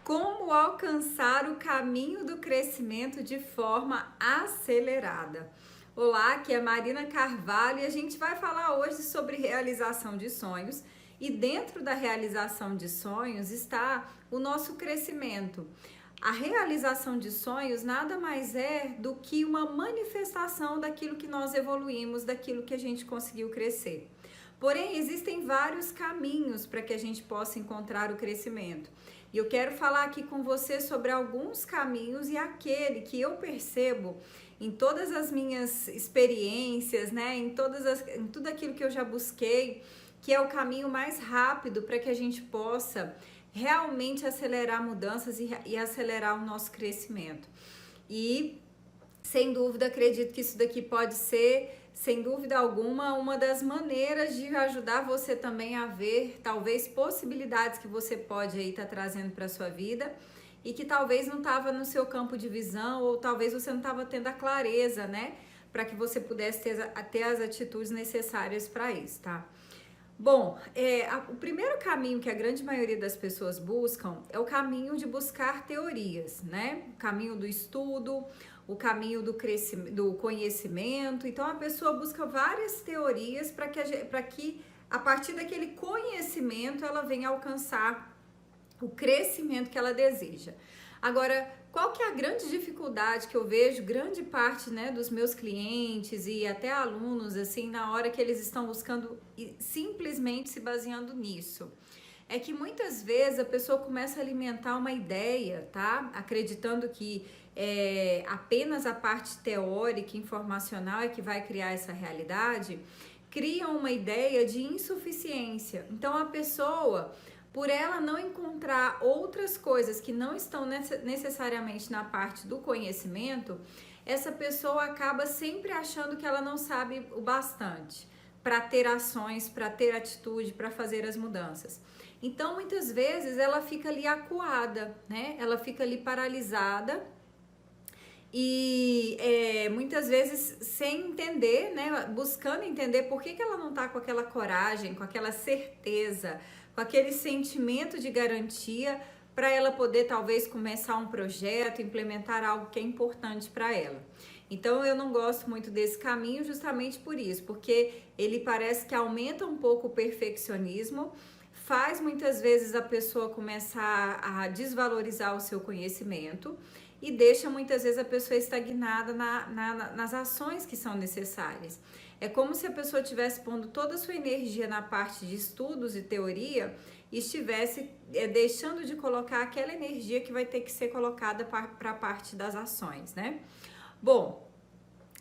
Como alcançar o caminho do crescimento de forma acelerada? Olá, aqui é Marina Carvalho e a gente vai falar hoje sobre realização de sonhos. E dentro da realização de sonhos está o nosso crescimento. A realização de sonhos nada mais é do que uma manifestação daquilo que nós evoluímos, daquilo que a gente conseguiu crescer. Porém, existem vários caminhos para que a gente possa encontrar o crescimento. E eu quero falar aqui com você sobre alguns caminhos e aquele que eu percebo em todas as minhas experiências, né, em tudo aquilo que eu já busquei, que é o caminho mais rápido para que a gente possa realmente acelerar mudanças e acelerar o nosso crescimento. E, sem dúvida, acredito que isso daqui pode ser, sem dúvida alguma, uma das maneiras de ajudar você também a ver, talvez, possibilidades que você pode aí estar trazendo para a sua vida e que talvez não estava no seu campo de visão ou talvez você não estava tendo a clareza, né, para que você pudesse ter as atitudes necessárias para isso, tá? Bom, o primeiro caminho que a grande maioria das pessoas buscam é o caminho de buscar teorias, né? O caminho do estudo, o caminho do conhecimento. Então, a pessoa busca várias teorias para que a partir daquele conhecimento ela venha alcançar o crescimento que ela deseja. Agora, qual que é a grande dificuldade que eu vejo grande parte, né, dos meus clientes e até alunos, assim, na hora que eles estão buscando e simplesmente se baseando nisso? É que muitas vezes a pessoa começa a alimentar uma ideia, tá? Acreditando que apenas a parte teórica e informacional é que vai criar essa realidade, criam uma ideia de insuficiência. Então a pessoa, por ela não encontrar outras coisas que não estão necessariamente na parte do conhecimento, essa pessoa acaba sempre achando que ela não sabe o bastante para ter ações, para ter atitude, para fazer as mudanças. Então, muitas vezes, ela fica ali acuada, né? Ela fica ali paralisada e muitas vezes sem entender, né? Buscando entender por que ela não está com aquela coragem, com aquela certeza, com aquele sentimento de garantia para ela poder talvez começar um projeto, implementar algo que é importante para ela. Então eu não gosto muito desse caminho justamente por isso, porque ele parece que aumenta um pouco o perfeccionismo, faz muitas vezes a pessoa começar a desvalorizar o seu conhecimento e deixa muitas vezes a pessoa estagnada nas ações que são necessárias. É como se a pessoa estivesse pondo toda a sua energia na parte de estudos e teoria e estivesse deixando de colocar aquela energia que vai ter que ser colocada para a parte das ações, né? Bom,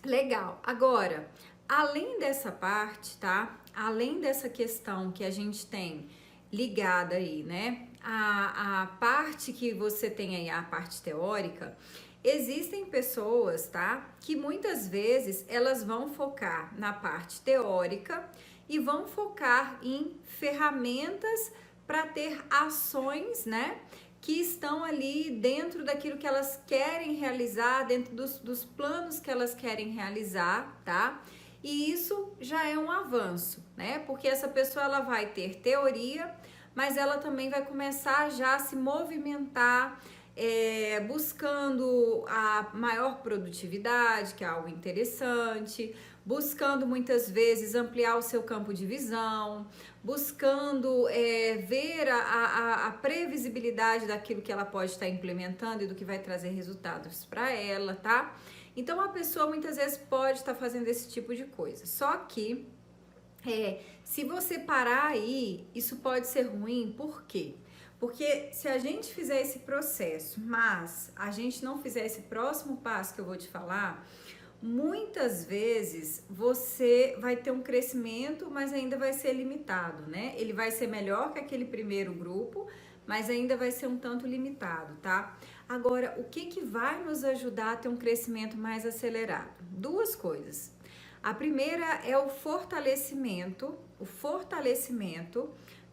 legal. Agora, além dessa parte, tá? Além dessa questão que a gente tem ligada aí, né? A parte que você tem aí, a parte teórica, existem pessoas, tá? Que muitas vezes elas vão focar na parte teórica e vão focar em ferramentas para ter ações, né? Que estão ali dentro daquilo que elas querem realizar, dentro dos planos que elas querem realizar, tá? E isso já é um avanço, né? Porque essa pessoa ela vai ter teoria, mas ela também vai começar já a se movimentar, buscando a maior produtividade, que é algo interessante, buscando muitas vezes ampliar o seu campo de visão, buscando ver a previsibilidade daquilo que ela pode estar implementando e do que vai trazer resultados para ela, tá? Então a pessoa muitas vezes pode estar fazendo esse tipo de coisa, só que se você parar aí, isso pode ser ruim, por quê? Porque se a gente fizer esse processo, mas a gente não fizer esse próximo passo que eu vou te falar, muitas vezes você vai ter um crescimento, mas ainda vai ser limitado, né? Ele vai ser melhor que aquele primeiro grupo, mas ainda vai ser um tanto limitado, tá? Agora, o que vai nos ajudar a ter um crescimento mais acelerado? Duas coisas. A primeira é o fortalecimento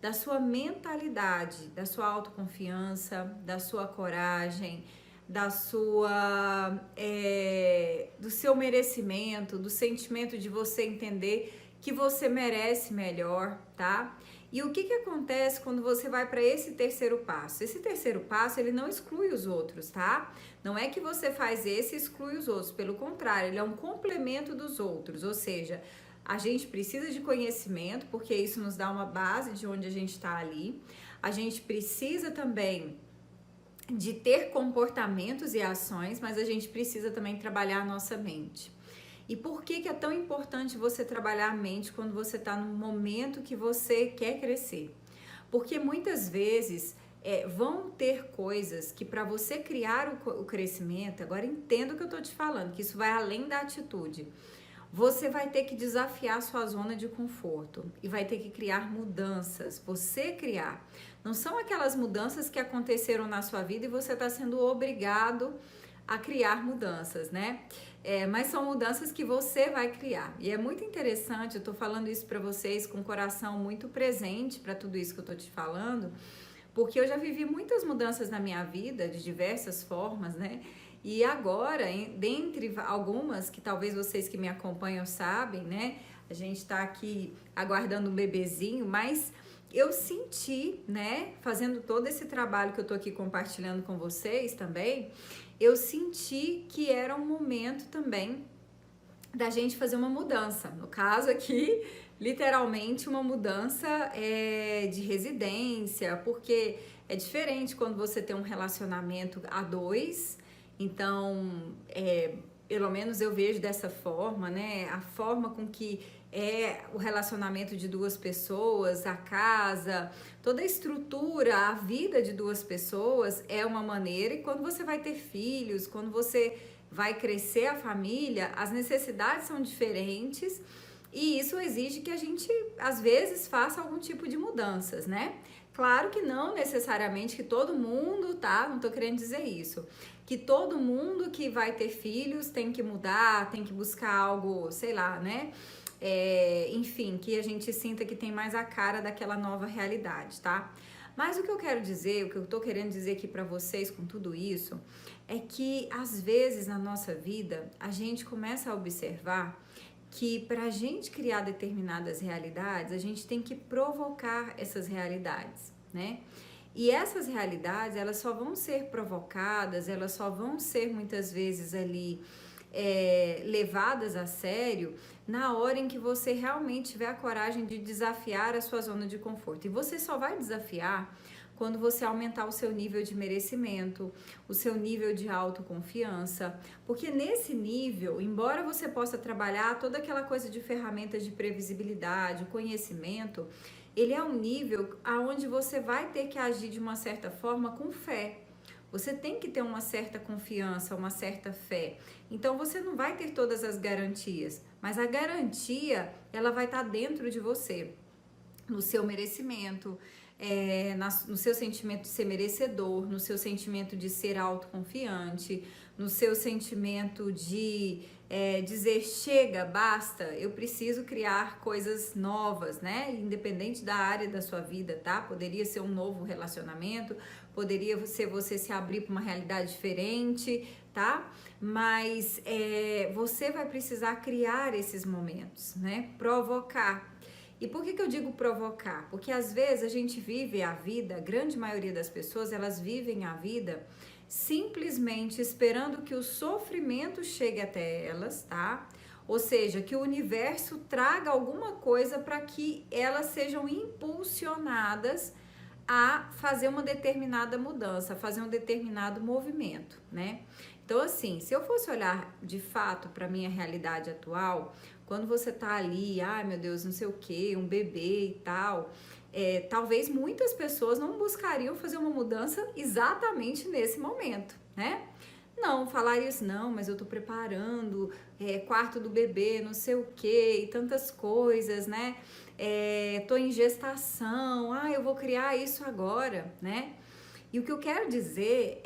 da sua mentalidade, da sua autoconfiança, da sua coragem, do seu merecimento, do sentimento de você entender que você merece melhor, tá? E o que que acontece quando você vai para esse terceiro passo? Esse terceiro passo, ele não exclui os outros, tá? Não é que você faz esse e exclui os outros, pelo contrário, ele é um complemento dos outros, ou seja, a gente precisa de conhecimento, porque isso nos dá uma base de onde a gente está ali. A gente precisa também de ter comportamentos e ações, mas a gente precisa também trabalhar a nossa mente. E por que que é tão importante você trabalhar a mente quando você está no momento que você quer crescer? Porque muitas vezes vão ter coisas que para você criar o crescimento, agora entenda o que eu estou te falando, que isso vai além da atitude. Você vai ter que desafiar a sua zona de conforto e vai ter que criar mudanças, você criar. Não são aquelas mudanças que aconteceram na sua vida e você está sendo obrigado a criar mudanças, né? Mas são mudanças que você vai criar. E é muito interessante, eu tô falando isso para vocês com o coração muito presente para tudo isso que eu tô te falando, porque eu já vivi muitas mudanças na minha vida, de diversas formas, né? E agora, dentre algumas que talvez vocês que me acompanham sabem, né? A gente tá aqui aguardando um bebezinho, mas eu senti, né? Fazendo todo esse trabalho que eu tô aqui compartilhando com vocês também, eu senti que era um momento também da gente fazer uma mudança. No caso aqui, literalmente uma mudança de residência, porque é diferente quando você tem um relacionamento a dois. Então, pelo menos eu vejo dessa forma, né? A forma com que é o relacionamento de duas pessoas, a casa, toda a estrutura, a vida de duas pessoas é uma maneira, e quando você vai ter filhos, quando você vai crescer a família, as necessidades são diferentes e isso exige que a gente, às vezes, faça algum tipo de mudanças, né? Claro que não necessariamente que todo mundo, tá? Não tô querendo dizer isso. Que todo mundo que vai ter filhos tem que mudar, tem que buscar algo, sei lá, né? Enfim, que a gente sinta que tem mais a cara daquela nova realidade, tá? Mas o que eu quero dizer, o que eu tô querendo dizer aqui pra vocês com tudo isso, é que às vezes na nossa vida a gente começa a observar que para a gente criar determinadas realidades, a gente tem que provocar essas realidades, né? E essas realidades, elas só vão ser provocadas, elas só vão ser muitas vezes ali levadas a sério na hora em que você realmente tiver a coragem de desafiar a sua zona de conforto. E você só vai desafiar quando você aumentar o seu nível de merecimento, o seu nível de autoconfiança, porque nesse nível, embora você possa trabalhar toda aquela coisa de ferramentas de previsibilidade, conhecimento, ele é um nível aonde você vai ter que agir de uma certa forma com fé. Você tem que ter uma certa confiança, uma certa fé. Então você não vai ter todas as garantias, mas a garantia, ela vai estar dentro de você, no seu merecimento, no seu sentimento de ser merecedor, no seu sentimento de ser autoconfiante, no seu sentimento de dizer chega, basta, eu preciso criar coisas novas, né? Independente da área da sua vida, tá? Poderia ser um novo relacionamento, poderia ser você se abrir para uma realidade diferente, tá? Mas você vai precisar criar esses momentos, né? Provocar. E por que eu digo provocar? Porque às vezes a gente vive a vida, a grande maioria das pessoas, elas vivem a vida simplesmente esperando que o sofrimento chegue até elas, tá? Ou seja, que o universo traga alguma coisa para que elas sejam impulsionadas a fazer uma determinada mudança, a fazer um determinado movimento, né? Então, assim, se eu fosse olhar de fato para a minha realidade atual, quando você tá ali, ai meu Deus, não sei o que, um bebê e tal, talvez muitas pessoas não buscariam fazer uma mudança exatamente nesse momento, né? Não, falar isso, não, mas eu tô preparando, quarto do bebê, não sei o que, e tantas coisas, né? Tô em gestação, eu vou criar isso agora, né? E o que eu quero dizer,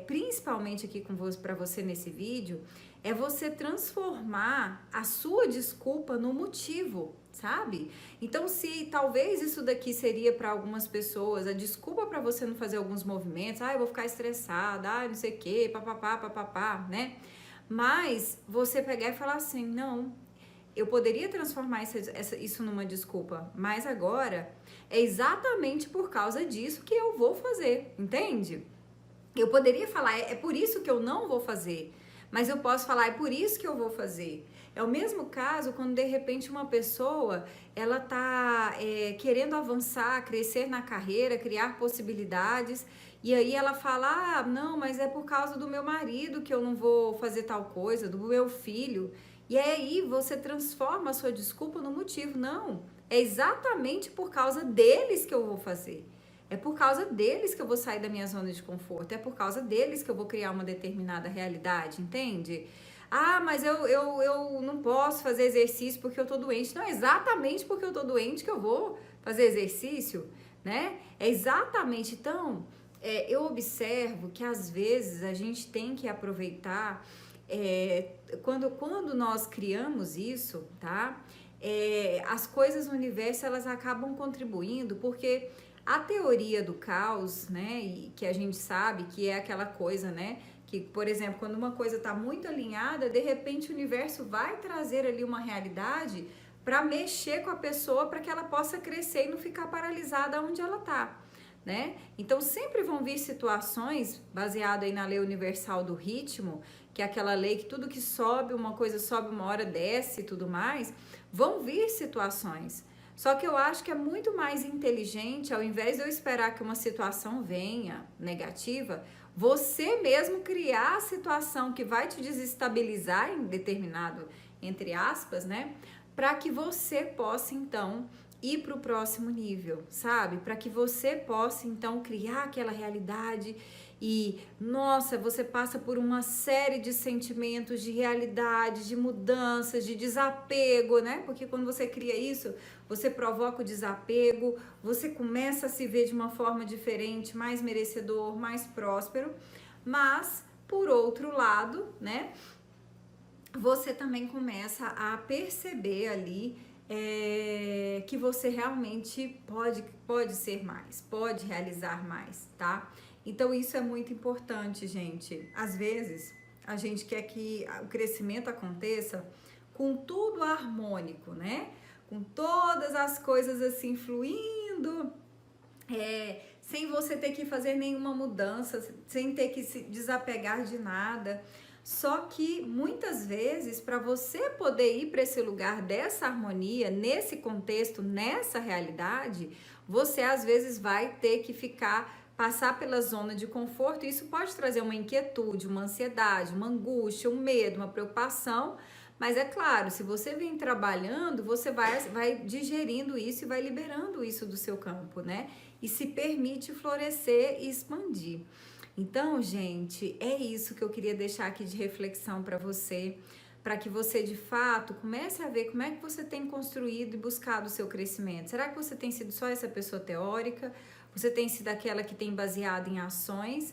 principalmente aqui para você nesse vídeo, é você transformar a sua desculpa no motivo, sabe? Então, se talvez isso daqui seria para algumas pessoas a desculpa para você não fazer alguns movimentos, eu vou ficar estressada, não sei o quê, papapá, papapá, né? Mas você pegar e falar assim, não, eu poderia transformar isso numa desculpa, mas agora é exatamente por causa disso que eu vou fazer, entende? Eu poderia falar, é por isso que eu não vou fazer, mas eu posso falar, é por isso que eu vou fazer. É o mesmo caso quando de repente uma pessoa, ela tá querendo avançar, crescer na carreira, criar possibilidades, e aí ela fala, ah, não, mas é por causa do meu marido que eu não vou fazer tal coisa, do meu filho. E aí você transforma a sua desculpa no motivo. Não, é exatamente por causa deles que eu vou fazer. É por causa deles que eu vou sair da minha zona de conforto. É por causa deles que eu vou criar uma determinada realidade, entende? Ah, mas eu não posso fazer exercício porque eu tô doente. Não, é exatamente porque eu tô doente que eu vou fazer exercício, né? É exatamente. Então, eu observo que às vezes a gente tem que aproveitar, quando nós criamos isso, tá? As coisas no universo, elas acabam contribuindo, porque a teoria do caos, né, e que a gente sabe que é aquela coisa, né, que, por exemplo, quando uma coisa está muito alinhada, de repente o universo vai trazer ali uma realidade para mexer com a pessoa, para que ela possa crescer e não ficar paralisada onde ela está, né? Então sempre vão vir situações, baseado aí na lei universal do ritmo, que é aquela lei que tudo que sobe, uma coisa sobe, uma hora desce e tudo mais, vão vir situações. Só que eu acho que é muito mais inteligente, ao invés de eu esperar que uma situação venha negativa, você mesmo criar a situação que vai te desestabilizar em determinado, entre aspas, né? Para que você possa, então, ir para o próximo nível, sabe? Para que você possa, então, criar aquela realidade e, nossa, você passa por uma série de sentimentos, de realidade, de mudanças, de desapego, né? Porque quando você cria isso, você provoca o desapego, você começa a se ver de uma forma diferente, mais merecedor, mais próspero, mas, por outro lado, né? Você também começa a perceber ali que você realmente pode ser mais, pode realizar mais, tá? Então isso é muito importante, gente. Às vezes a gente quer que o crescimento aconteça com tudo harmônico, né? Com todas as coisas assim fluindo, sem você ter que fazer nenhuma mudança, sem ter que se desapegar de nada. Só que muitas vezes, para você poder ir para esse lugar dessa harmonia, nesse contexto, nessa realidade, você às vezes vai ter que passar pela zona de conforto. Isso pode trazer uma inquietude, uma ansiedade, uma angústia, um medo, uma preocupação. Mas é claro, se você vem trabalhando, você vai digerindo isso e vai liberando isso do seu campo, né? E se permite florescer e expandir. Então, gente, é isso que eu queria deixar aqui de reflexão para você, para que você de fato comece a ver como é que você tem construído e buscado o seu crescimento. Será que você tem sido só essa pessoa teórica? Você tem sido aquela que tem baseado em ações?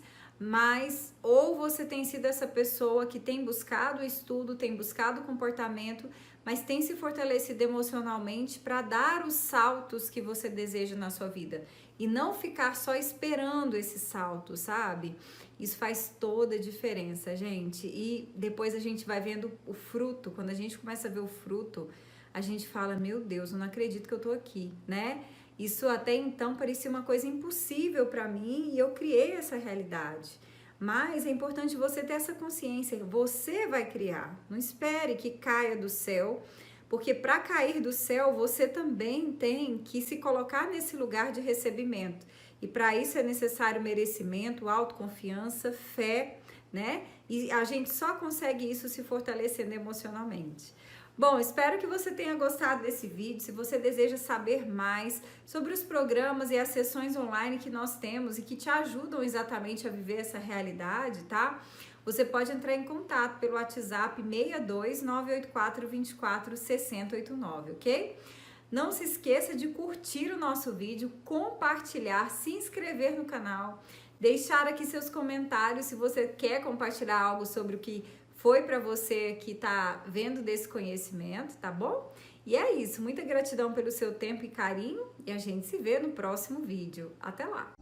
Ou você tem sido essa pessoa que tem buscado o estudo, tem buscado o comportamento, mas tem se fortalecido emocionalmente para dar os saltos que você deseja na sua vida e não ficar só esperando esse salto, sabe? Isso faz toda a diferença, gente. E depois a gente vai vendo o fruto. Quando a gente começa a ver o fruto, a gente fala, meu Deus, eu não acredito que eu tô aqui, né? Isso até então parecia uma coisa impossível para mim e eu criei essa realidade. Mas é importante você ter essa consciência, você vai criar. Não espere que caia do céu, porque para cair do céu você também tem que se colocar nesse lugar de recebimento. E para isso é necessário merecimento, autoconfiança, fé, né? E a gente só consegue isso se fortalecendo emocionalmente. Bom, espero que você tenha gostado desse vídeo. Se você deseja saber mais sobre os programas e as sessões online que nós temos e que te ajudam exatamente a viver essa realidade, tá? Você pode entrar em contato pelo WhatsApp 62 984 24 6089, ok? Não se esqueça de curtir o nosso vídeo, compartilhar, se inscrever no canal, deixar aqui seus comentários se você quer compartilhar algo sobre o que foi para você que tá vendo desse conhecimento, tá bom? E é isso, muita gratidão pelo seu tempo e carinho e a gente se vê no próximo vídeo. Até lá!